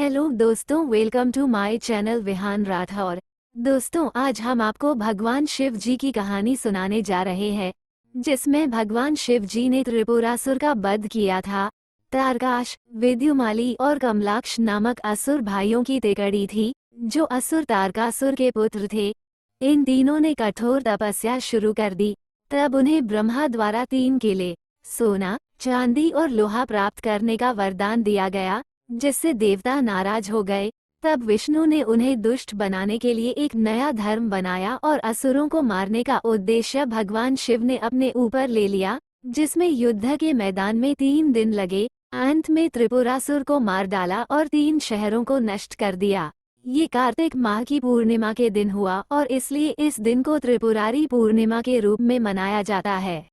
Hello दोस्तों, welcome to my channel Vihaan Rathore. दोस्तों, आज हम आपको भगवान शिव जी की कहानी सुनाने जा रहे हैं, जिसमें भगवान शिव जी ने त्रिपुरासुर का वध किया था। तारकाश, विद्युमाली और कमलाक्ष नामक असुर भाइयों की तिकड़ी थी, जो असुर तारकासुर के पुत्र थे। इन तीनों ने कठोर तपस्या शुरू कर दी। तब उन्हें ब्रह्मा द्वारा 3 किले, सोना, चांदी और लोहा प्राप्त करने का वरदान दिया गया, जिससे देवता नाराज हो गए। तब विष्णु ने उन्हें दुष्ट बनाने के लिए एक नया धर्म बनाया और असुरों को मारने का उद्देश्य भगवान शिव ने अपने ऊपर ले लिया, जिसमें युद्ध के मैदान में 3 दिन लगे। अंत में त्रिपुरासुर को मार डाला और 3 शहरों को नष्ट कर दिया। ये कार्तिक माह की पूर्णिमा के दिन हुआ और इसलिए इस दिन को त्रिपुरारी पूर्णिमा के रूप में मनाया जाता है।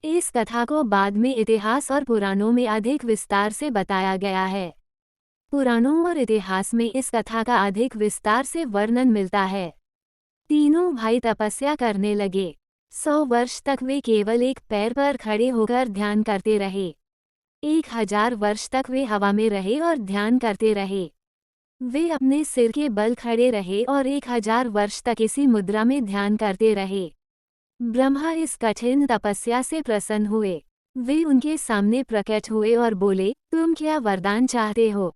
इस कथा को बाद में इतिहास और पुराणों में अधिक विस्तार से बताया गया है। पुराणों और इतिहास में इस कथा का अधिक विस्तार से वर्णन मिलता है। तीनों भाई तपस्या करने लगे। 100 वर्ष तक वे केवल एक पैर पर खड़े होकर ध्यान करते रहे। 1000 वर्ष तक वे हवा में रहे और ध्यान करते रहे। वे अपने सिर के बल खड़े रहे और 1000 वर्ष तक इसी मुद्रा में ध्यान करते रहे। ब्रह्मा इस कठिन तपस्या से प्रसन्न हुए। वे उनके सामने प्रकट हुए और बोले, तुम क्या वरदान चाहते हो?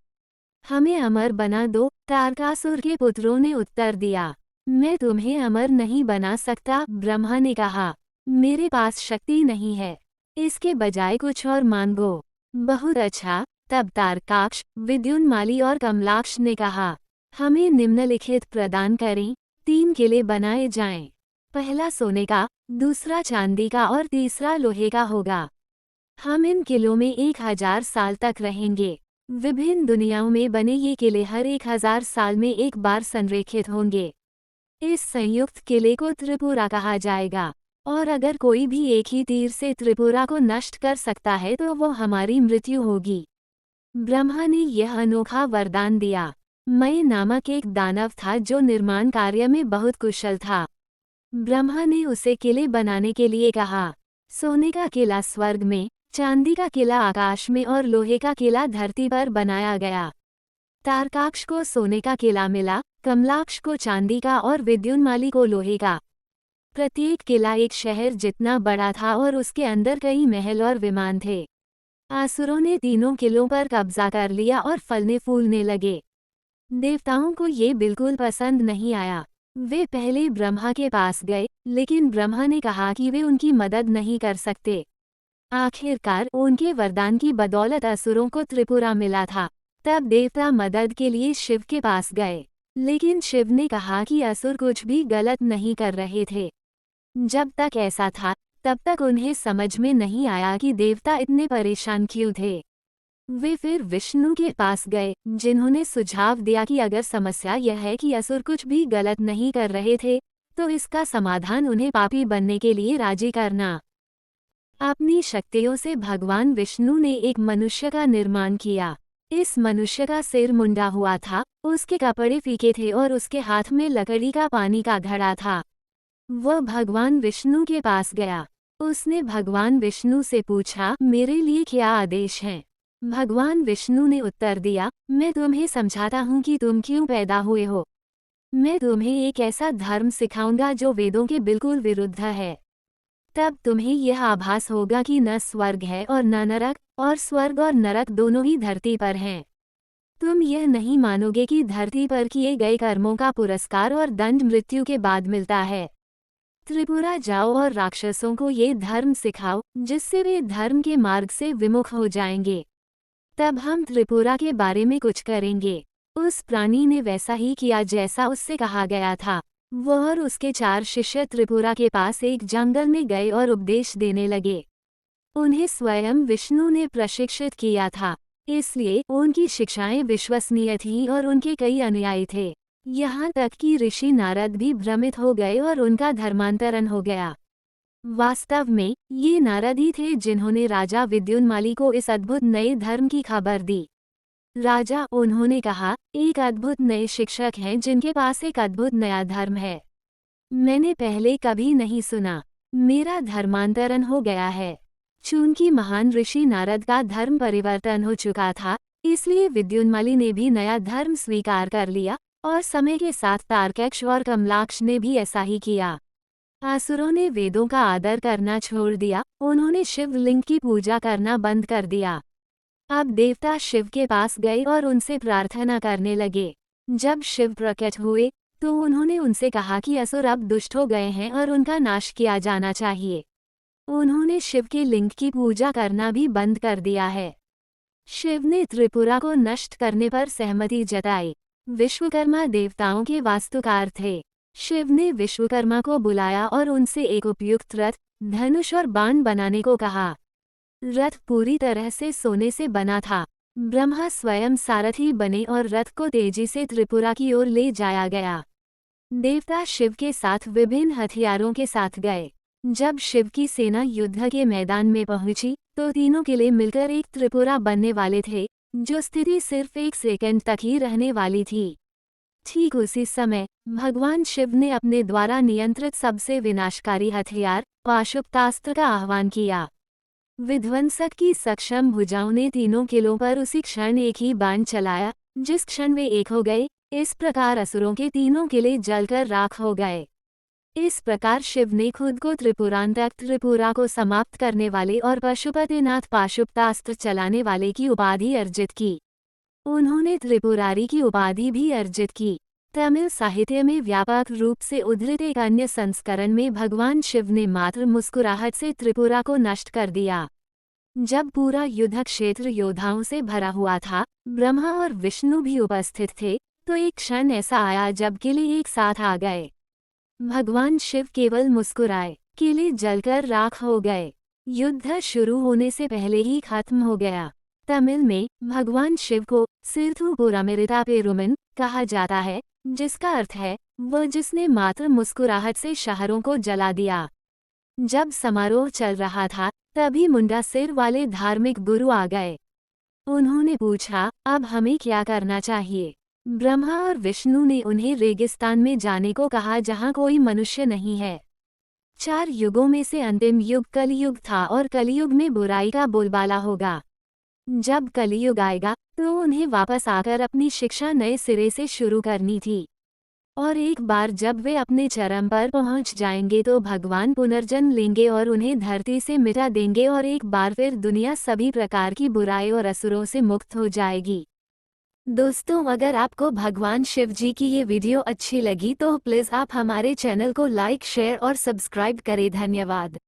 हमें अमर बना दो। तारकासुर के पुत्रों ने उत्तर दिया, मैं तुम्हें अमर नहीं बना सकता। ब्रह्मा ने कहा, मेरे पास शक्ति नहीं है, इसके बजाय कुछ और मांगो। बहुत अच्छा। तब तारकाक्ष, विद्युन्माली और कमलाक्ष ने कहा, हमें निम्नलिखित प्रदान करें। 3 किले बनाए जाएं। पहला सोने का, दूसरा चांदी का और तीसरा लोहे का होगा। हम इन किलों में 1000 साल तक रहेंगे। विभिन्न दुनियाओं में बने ये किले हर 1000 साल में एक बार संरेखित होंगे। इस संयुक्त किले को त्रिपुरा कहा जाएगा, और अगर कोई भी एक ही तीर से त्रिपुरा को नष्ट कर सकता है तो वो हमारी मृत्यु होगी। ब्रह्मा ने यह अनोखा वरदान दिया। मय नामक एक दानव था जो निर्माण कार्य में बहुत कुशल था। ब्रह्मा ने उसे किले बनाने के लिए कहा। सोने का किला स्वर्ग में, चांदी का किला आकाश में और लोहे का किला धरती पर बनाया गया। तारकाक्ष को सोने का किला मिला, कमलाक्ष को चांदी का और विद्युन्माली को लोहे का। प्रत्येक किला एक शहर जितना बड़ा था और उसके अंदर कई महल और विमान थे। असुरों ने तीनों किलों पर कब्जा कर लिया और फलने फूलने लगे। देवताओं को ये बिल्कुल पसंद नहीं आया। वे पहले ब्रह्मा के पास गए, लेकिन ब्रह्मा ने कहा कि वे उनकी मदद नहीं कर सकते। आखिरकार उनके वरदान की बदौलत असुरों को त्रिपुरा मिला था। तब देवता मदद के लिए शिव के पास गए, लेकिन शिव ने कहा कि असुर कुछ भी गलत नहीं कर रहे थे। जब तक ऐसा था, तब तक उन्हें समझ में नहीं आया कि देवता इतने परेशान क्यों थे। वे फिर विष्णु के पास गए, जिन्होंने सुझाव दिया कि अगर समस्या यह है कि असुर कुछ भी गलत नहीं कर रहे थे, तो इसका समाधान उन्हें पापी बनने के लिए राजी करना। अपनी शक्तियों से भगवान विष्णु ने एक मनुष्य का निर्माण किया। इस मनुष्य का सिर मुंडा हुआ था, उसके कपड़े फीके थे और उसके हाथ में लकड़ी का पानी का घड़ा था। वह भगवान विष्णु के पास गया। उसने भगवान विष्णु से पूछा, मेरे लिए क्या आदेश हैं? भगवान विष्णु ने उत्तर दिया, मैं तुम्हें समझाता हूँ कि तुम क्यों पैदा हुए हो। मैं तुम्हें एक ऐसा धर्म सिखाऊंगा जो वेदों के बिल्कुल विरुद्ध है। तब तुम्हें यह आभास होगा कि न स्वर्ग है और न नरक, और स्वर्ग और नरक दोनों ही धरती पर हैं। तुम यह नहीं मानोगे कि धरती पर किए गए कर्मों का पुरस्कार और दंड मृत्यु के बाद मिलता है। त्रिपुरा जाओ और राक्षसों को ये धर्म सिखाओ, जिससे वे धर्म के मार्ग से विमुख हो जाएंगे। तब हम त्रिपुरा के बारे में कुछ करेंगे। उस प्राणी ने वैसा ही किया जैसा उससे कहा गया था। वह और उसके 4 शिष्य त्रिपुरा के पास एक जंगल में गए और उपदेश देने लगे। उन्हें स्वयं विष्णु ने प्रशिक्षित किया था, इसलिए उनकी शिक्षाएं विश्वसनीय थीं और उनके कई अनुयायी थे। यहाँ तक कि ऋषि नारद भी भ्रमित हो गए और उनका धर्मांतरण हो गया। वास्तव में ये नारद ही थे जिन्होंने राजा विद्युन्माली को इस अद्भुत नए धर्म की खबर दी। राजा, उन्होंने कहा, एक अद्भुत नए शिक्षक हैं जिनके पास एक अद्भुत नया धर्म है। मैंने पहले कभी नहीं सुना। मेरा धर्मांतरण हो गया है। चूंकि महान ऋषि नारद का धर्म परिवर्तन हो चुका था, इसलिए विद्युन्मली ने भी नया धर्म स्वीकार कर लिया और समय के साथ तारकेक्ष और कमलाक्ष ने भी ऐसा ही किया। असुरों ने वेदों का आदर करना छोड़ दिया, उन्होंने शिवलिंग की पूजा करना बंद कर दिया। अब देवता शिव के पास गए और उनसे प्रार्थना करने लगे। जब शिव प्रकट हुए तो उन्होंने उनसे कहा कि असुर अब दुष्ट हो गए हैं और उनका नाश किया जाना चाहिए। उन्होंने शिव के लिंग की पूजा करना भी बंद कर दिया है। शिव ने त्रिपुरा को नष्ट करने पर सहमति जताई। विश्वकर्मा देवताओं के वास्तुकार थे। शिव ने विश्वकर्मा को बुलाया और उनसे एक उपयुक्त रथ, धनुष और बाण बनाने को कहा। रथ पूरी तरह से सोने से बना था। ब्रह्मा स्वयं सारथी बने और रथ को तेजी से त्रिपुरा की ओर ले जाया गया। देवता शिव के साथ विभिन्न हथियारों के साथ गए। जब शिव की सेना युद्ध के मैदान में पहुंची तो तीनों किले मिलकर एक त्रिपुरा बनने वाले थे, जो स्थिति सिर्फ एक सेकंड तक ही रहने वाली थी। ठीक उसी समय भगवान शिव ने अपने द्वारा नियंत्रित सबसे विनाशकारी हथियार पाशुपतास्त्र का आह्वान किया। विध्वंसक की सक्षम भुजाओं ने तीनों किलों पर उसी क्षण एक ही बाण चलाया, जिस क्षण वे एक हो गए। इस प्रकार असुरों के तीनों किले जलकर राख हो गए। इस प्रकार शिव ने खुद को त्रिपुरांतक, त्रिपुरा को समाप्त करने वाले और पशुपतिनाथ, पाशुपतास्त्र चलाने वाले की उपाधि अर्जित की। उन्होंने त्रिपुरारी की उपाधि भी अर्जित की। तमिल साहित्य में व्यापक रूप से उद्धृत एक अन्य संस्करण में भगवान शिव ने मात्र मुस्कुराहट से त्रिपुरा को नष्ट कर दिया। जब पूरा युद्ध क्षेत्र योद्धाओं से भरा हुआ था, ब्रह्मा और विष्णु भी उपस्थित थे, तो एक क्षण ऐसा आया जब किले एक साथ आ गए। भगवान शिव केवल मुस्कुराए, किले जलकर राख हो गए। युद्ध शुरू होने से पहले ही खत्म हो गया। तमिल में भगवान शिव को सिर्थुपुरमिरिता पेरुमन कहा जाता है, जिसका अर्थ है वह जिसने मात्र मुस्कुराहट से शहरों को जला दिया। जब समारोह चल रहा था तभी मुंडा सिर वाले धार्मिक गुरु आ गए। उन्होंने पूछा, अब हमें क्या करना चाहिए? ब्रह्मा और विष्णु ने उन्हें रेगिस्तान में जाने को कहा जहाँ कोई मनुष्य नहीं है। 4 युगों में से अंतिम युग कलियुग था और कलियुग में बुराई का बोलबाला होगा। जब कलियुग आएगा तो उन्हें वापस आकर अपनी शिक्षा नए सिरे से शुरू करनी थी। और एक बार जब वे अपने चरम पर पहुंच जाएंगे तो भगवान पुनर्जन्म लेंगे और उन्हें धरती से मिटा देंगे और एक बार फिर दुनिया सभी प्रकार की बुराई और असुरों से मुक्त हो जाएगी। दोस्तों, अगर आपको भगवान शिव जी की ये वीडियो अच्छी लगी तो प्लीज़ आप हमारे चैनल को लाइक, शेयर और सब्सक्राइब करें। धन्यवाद।